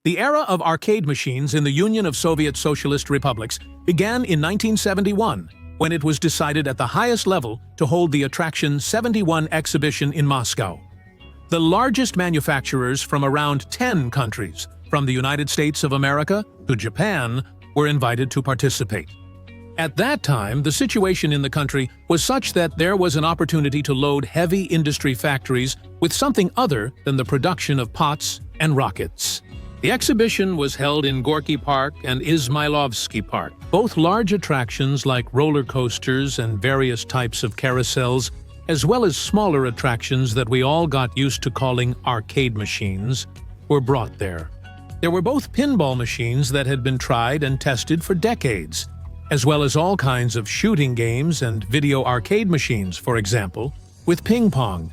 The era of arcade machines in the Union of Soviet Socialist Republics began in 1971, when it was decided at the highest level to hold the Attraction 71 exhibition in Moscow. The largest manufacturers from around 10 countries, from the United States of America to Japan, were invited to participate. At that time, the situation in the country was such that there was an opportunity to load heavy industry factories with something other than the production of pots and rockets. The exhibition was held in Gorky Park and Izmailovsky Park, both large attractions like roller coasters and various types of carousels, as well as smaller attractions that we all got used to calling arcade machines, were brought there. There were both pinball machines that had been tried and tested for decades, as well as all kinds of shooting games and video arcade machines, for example, with ping pong.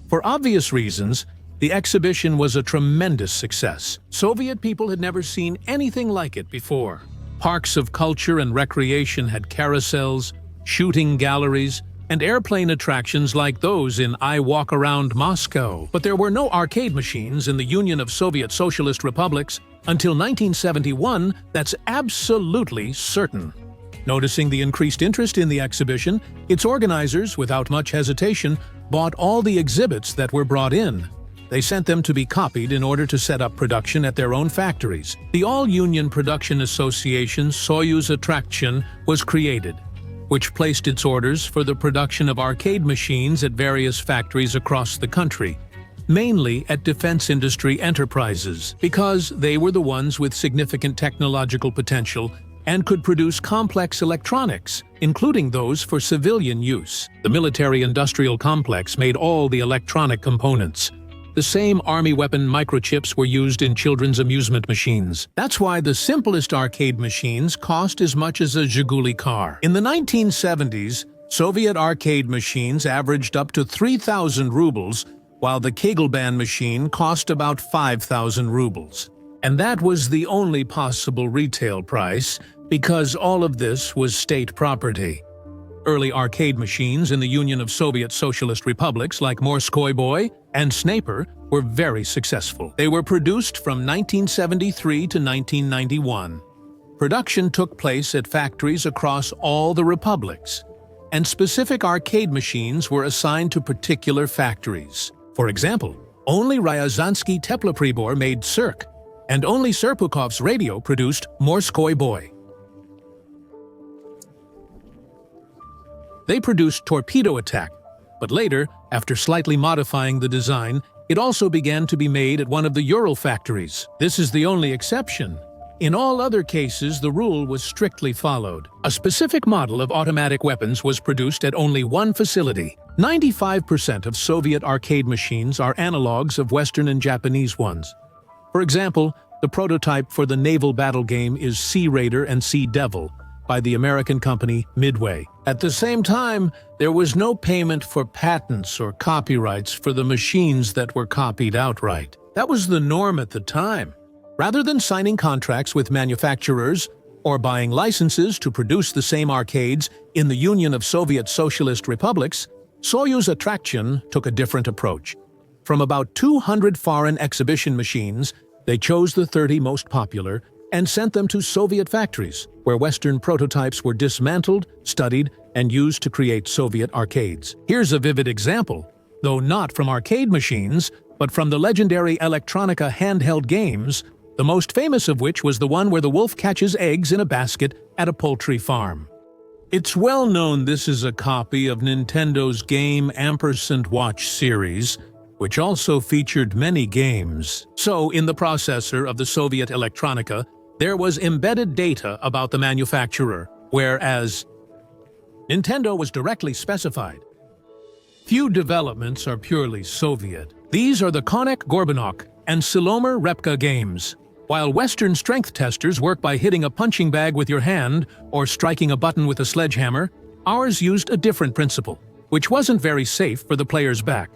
For obvious reasons, the exhibition was a tremendous success. Soviet people had never seen anything like it before. Parks of culture and recreation had carousels, shooting galleries, and airplane attractions like those in I Walk Around Moscow. But there were no arcade machines in the Union of Soviet Socialist Republics until 1971, that's absolutely certain. Noticing the increased interest in the exhibition, its organizers, without much hesitation, bought all the exhibits that were brought in. They sent them to be copied in order to set up production at their own factories. The All-Union Production Association Soyuz Attraction was created, which placed its orders for the production of arcade machines at various factories across the country, mainly at defense industry enterprises, because they were the ones with significant technological potential and could produce complex electronics, including those for civilian use. The military-industrial complex made all the electronic components. The same army weapon microchips were used in children's amusement machines. That's why the simplest arcade machines cost as much as a Zhiguli car. In the 1970s, Soviet arcade machines averaged up to 3,000 rubles, while the Kegelbahn machine cost about 5,000 rubles. And that was the only possible retail price, because all of this was state property. Early arcade machines in the Union of Soviet Socialist Republics like Morskoy Boy and Snaper were very successful. They were produced from 1973 to 1991. Production took place at factories across all the republics, and specific arcade machines were assigned to particular factories. For example, only Ryazansky Teploprebor made Cirque, and only Serpukov's radio produced Morskoy Boy. They produced Torpedo Attack, but later, after slightly modifying the design, it also began to be made at one of the Ural factories. This is the only exception. In all other cases, the rule was strictly followed. A specific model of automatic weapons was produced at only one facility. 95% of Soviet arcade machines are analogs of Western and Japanese ones. For example, the prototype for the naval battle game is Sea Raider and Sea Devil by the American company Midway. At the same time, there was no payment for patents or copyrights for the machines that were copied outright. That was the norm at the time. Rather than signing contracts with manufacturers or buying licenses to produce the same arcades in the Union of Soviet Socialist Republics, Soyuz Attraction took a different approach. From about 200 foreign exhibition machines, they chose the 30 most popular and sent them to Soviet factories, where Western prototypes were dismantled, studied, and used to create Soviet arcades. Here's a vivid example, though not from arcade machines, but from the legendary Electronica handheld games, the most famous of which was the one where the wolf catches eggs in a basket at a poultry farm. It's well known this is a copy of Nintendo's Game & Watch series, which also featured many games. So, in the processor of the Soviet Electronica, there was embedded data about the manufacturer, whereas Nintendo was directly specified. Few developments are purely Soviet. These are the Konek Gorbunok and Silomer Repka games. While Western strength testers work by hitting a punching bag with your hand or striking a button with a sledgehammer, ours used a different principle, which wasn't very safe for the player's back.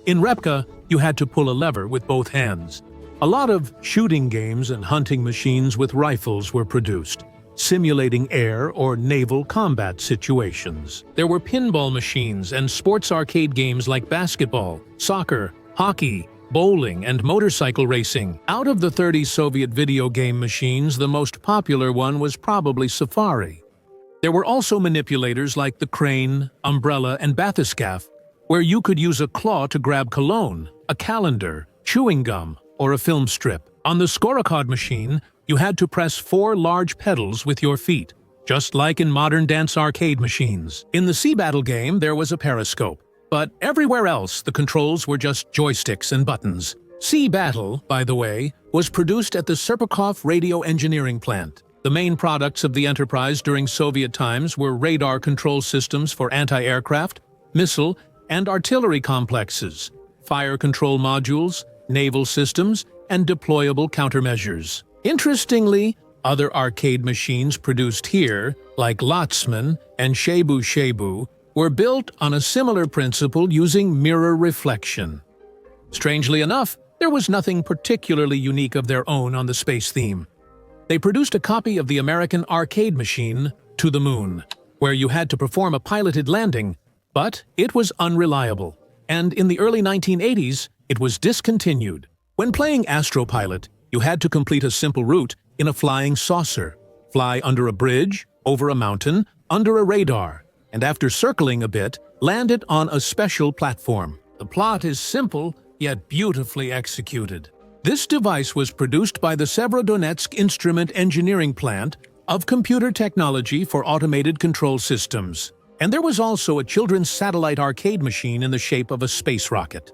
In Repka, you had to pull a lever with both hands. A lot of shooting games and hunting machines with rifles were produced, simulating air or naval combat situations. There were pinball machines and sports arcade games like basketball, soccer, hockey, bowling, and motorcycle racing. Out of the 30 Soviet video game machines, the most popular one was probably Safari. There were also manipulators like the Crane, Umbrella, and Bathyscaphe, where you could use a claw to grab cologne, a calendar, chewing gum, or a film strip. On the Skorokhod machine, you had to press 4 large pedals with your feet, just like in modern dance arcade machines. In the Sea Battle game, there was a periscope, but everywhere else the controls were just joysticks and buttons. Sea Battle, by the way, was produced at the Serpukhov Radio Engineering Plant. The main products of the enterprise during Soviet times were radar control systems for anti-aircraft, missile, and artillery complexes, fire control modules, naval systems, and deployable countermeasures. Interestingly, other arcade machines produced here, like Lotsman and Shebu Shebu, were built on a similar principle using mirror reflection. Strangely enough, there was nothing particularly unique of their own on the space theme. They produced a copy of the American arcade machine, To the Moon, where you had to perform a piloted landing, but it was unreliable, and in the early 1980s, it was discontinued. When playing Astropilot, you had to complete a simple route in a flying saucer, fly under a bridge, over a mountain, under a radar, and after circling a bit, land it on a special platform. The plot is simple, yet beautifully executed. This device was produced by the Severodonetsk Instrument Engineering Plant of Computer Technology for Automated Control Systems. And there was also a children's satellite arcade machine in the shape of a space rocket.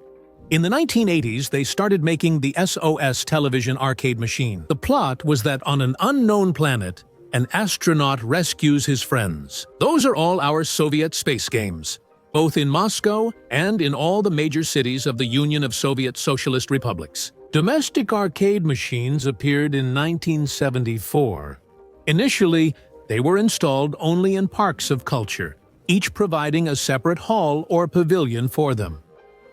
In the 1980s, they started making the SOS television arcade machine. The plot was that on an unknown planet, an astronaut rescues his friends. Those are all our Soviet space games, both in Moscow and in all the major cities of the Union of Soviet Socialist Republics. Domestic arcade machines appeared in 1974. Initially, they were installed only in parks of culture, each providing a separate hall or pavilion for them.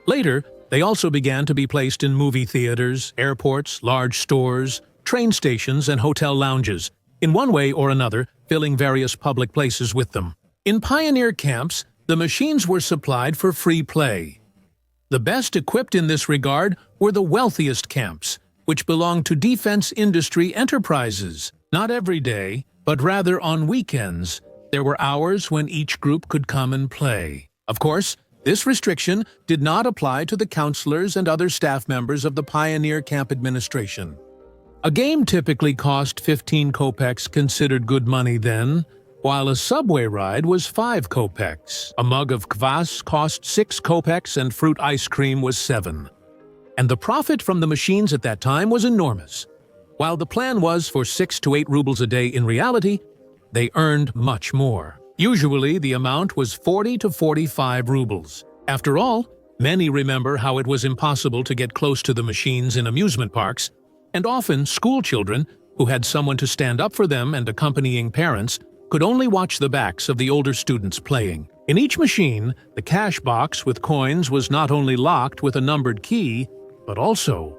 Later, they also began to be placed in movie theaters, airports, large stores, train stations, and hotel lounges, in one way or another, filling various public places with them. In pioneer camps, the machines were supplied for free play. The best equipped in this regard were the wealthiest camps, which belonged to defense industry enterprises. Not every day, but rather on weekends, there were hours when each group could come and play. Of course, this restriction did not apply to the counselors and other staff members of the Pioneer Camp Administration. A game typically cost 15 kopecks, considered good money then, while a subway ride was 5 kopecks. A mug of kvass cost 6 kopecks and fruit ice cream was 7. And the profit from the machines at that time was enormous. While the plan was for 6 to 8 rubles a day, in reality, they earned much more. Usually, the amount was 40 to 45 rubles. After all, many remember how it was impossible to get close to the machines in amusement parks, and often school children, who had someone to stand up for them and accompanying parents, could only watch the backs of the older students playing. In each machine, the cash box with coins was not only locked with a numbered key, but also...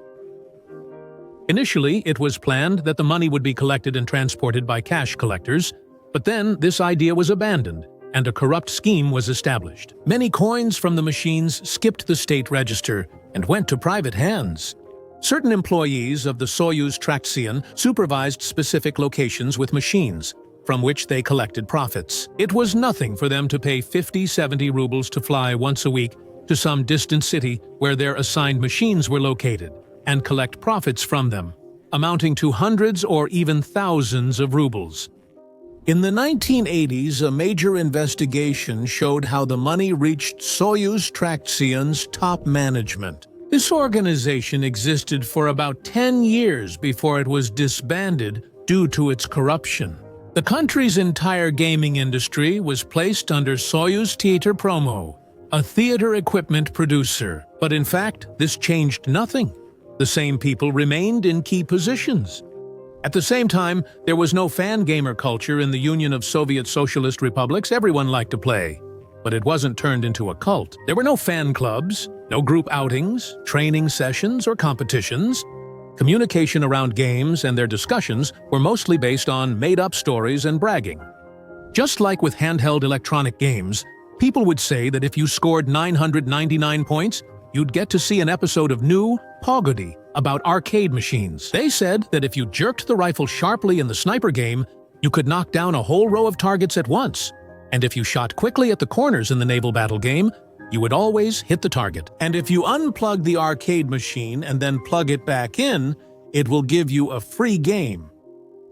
Initially, it was planned that the money would be collected and transported by cash collectors, but then this idea was abandoned, and a corrupt scheme was established. Many coins from the machines skipped the state register and went to private hands. Certain employees of the Soyuz Traction supervised specific locations with machines, from which they collected profits. It was nothing for them to pay 50-70 rubles to fly once a week to some distant city where their assigned machines were located, and collect profits from them, amounting to hundreds or even thousands of rubles. In the 1980s, a major investigation showed how the money reached Soyuz Traction's top management. This organization existed for about 10 years before it was disbanded due to its corruption. The country's entire gaming industry was placed under Soyuz Theater Promo, a theater equipment producer. But in fact, this changed nothing. The same people remained in key positions. At the same time, there was no fan gamer culture in the Union of Soviet Socialist Republics. Everyone liked to play, but it wasn't turned into a cult. There were no fan clubs, no group outings, training sessions, or competitions. Communication around games and their discussions were mostly based on made-up stories and bragging. Just like with handheld electronic games, people would say that if you scored 999 points, you'd get to see an episode of New Pogody about arcade machines. They said that if you jerked the rifle sharply in the sniper game, you could knock down a whole row of targets at once. And if you shot quickly at the corners in the naval battle game, you would always hit the target. And if you unplug the arcade machine and then plug it back in, it will give you a free game.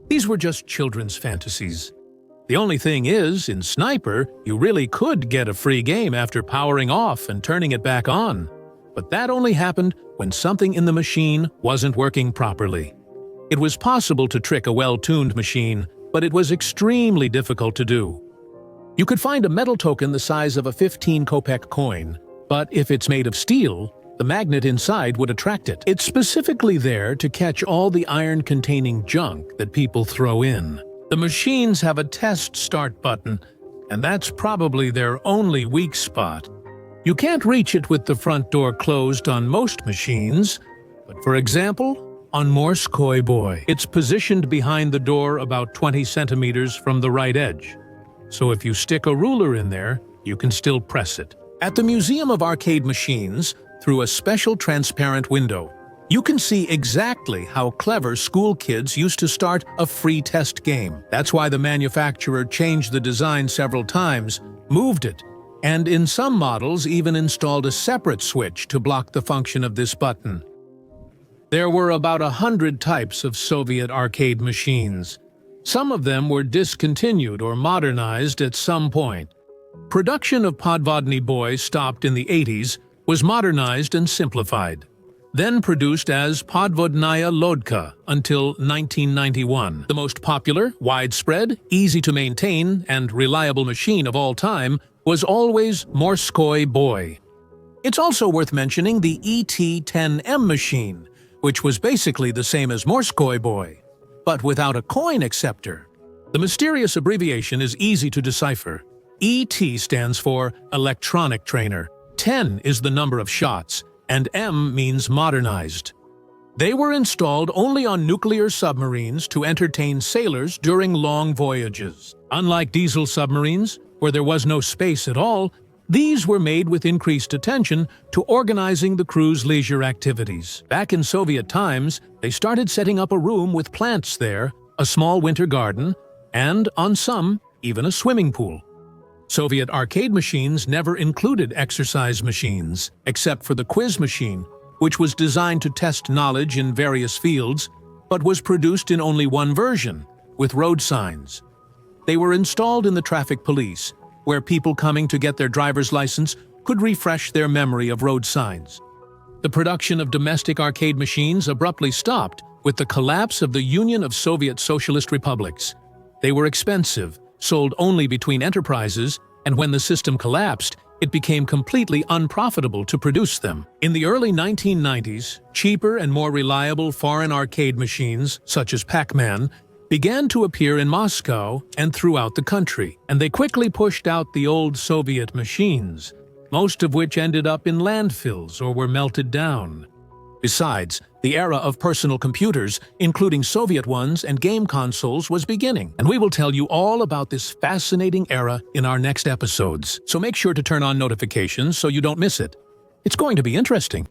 These were just children's fantasies. The only thing is, in Sniper, you really could get a free game after powering off and turning it back on. But that only happened when something in the machine wasn't working properly. It was possible to trick a well-tuned machine, but it was extremely difficult to do. You could find a metal token the size of a 15 kopeck coin, but if it's made of steel, the magnet inside would attract it. It's specifically there to catch all the iron-containing junk that people throw in. The machines have a test start button, and that's probably their only weak spot. You can't reach it with the front door closed on most machines, but for example, on Morskoi Boy, it's positioned behind the door about 20 centimeters from the right edge. So if you stick a ruler in there, you can still press it. At the Museum of Arcade Machines, through a special transparent window, you can see exactly how clever school kids used to start a free test game. That's why the manufacturer changed the design several times, moved it, and in some models even installed a separate switch to block the function of this button. There were about 100 types of Soviet arcade machines. Some of them were discontinued or modernized at some point. Production of Podvodny Boy stopped in the 80s, was modernized and simplified. Then produced as Podvodnaya Lodka until 1991. The most popular, widespread, easy to maintain, and reliable machine of all time was always Morskoi Boy. It's also worth mentioning the ET-10M machine, which was basically the same as Morskoi Boy, but without a coin acceptor. The mysterious abbreviation is easy to decipher. ET stands for Electronic Trainer, 10 is the number of shots, and M means modernized. They were installed only on nuclear submarines to entertain sailors during long voyages. Unlike diesel submarines, where there was no space at all, these were made with increased attention to organizing the crew's leisure activities. Back in Soviet times, they started setting up a room with plants there, a small winter garden, and, on some, even a swimming pool. Soviet arcade machines never included exercise machines, except for the quiz machine, which was designed to test knowledge in various fields, but was produced in only one version, with road signs. They were installed in the traffic police, where people coming to get their driver's license could refresh their memory of road signs. The production of domestic arcade machines abruptly stopped with the collapse of the Union of Soviet Socialist Republics. They were expensive, sold only between enterprises, and when the system collapsed, it became completely unprofitable to produce them. In the early 1990s, cheaper and more reliable foreign arcade machines, such as Pac-Man, began to appear in Moscow and throughout the country, and they quickly pushed out the old Soviet machines, most of which ended up in landfills or were melted down. Besides, the era of personal computers, including Soviet ones and game consoles, was beginning, and we will tell you all about this fascinating era in our next episodes. So make sure to turn on notifications so you don't miss it. It's going to be interesting.